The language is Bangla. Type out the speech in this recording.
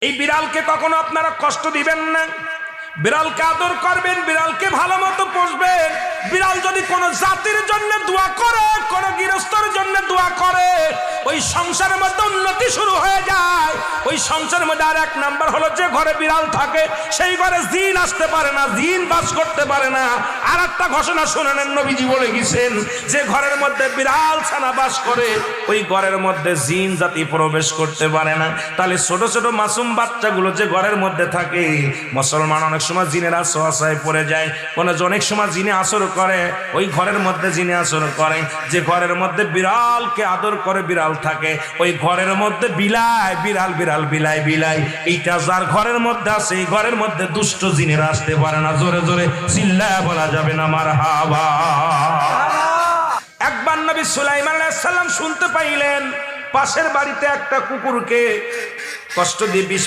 এই বিড়ালকে কখনো আপনারা কষ্ট দিবেন না, বিড়ালকে আদর করবেন, বিড়ালকে ভালো মতো পুষবেন। বিড়াল যদি কোনো জাতির জন্য দোয়া করে, কোনো গৃহস্থর জন্য দোয়া করে, ওই সংসারের মধ্যে উন্নতি শুরু হয়ে যায়। ওই সংসারের মধ্যে আর এক নাম্বার হলো, যে ঘরে বিড়াল থাকে সেই ঘরে জিন আসতে পারে না, জিন বাস করতে পারে না। আর একটা ঘোষণা শুনে নেন, নবীজি বলে গেছেন, যে ঘরের মধ্যে বিড়াল ছানা বাস করে ওই ঘরের মধ্যে জিন জাতি প্রবেশ করতে পারে না। তাহলে ছোট ছোট মাসুম বাচ্চাগুলো যে ঘরের মধ্যে থাকে, মুসলমান অনেক সময় জিনের আশ্রয় পড়ে যায়, অনেক সময় জিনে আসর করে, ওই ঘরের মধ্যে জিনে আসর করে। যে ঘরের মধ্যে বিড়ালকে আদর করে বিড়াল থাকে, ওই ঘরের মধ্যে বিলাই বিড়াল বিড়াল বিলাই বিলাই, এইটা যার ঘরের মধ্যে আছে এই ঘরের মধ্যে দুষ্ট জিনেরা আসতে পারে না। জোরে জোরে চিল্লায়া বলা যাবে না মারহাবা। একবার নবী সুলাইমান আলাইহিস সালাম শুনতে পাইলেন পাশের বাড়িতে একটা কুকুরকে কষ্ট দিয়ে বিষ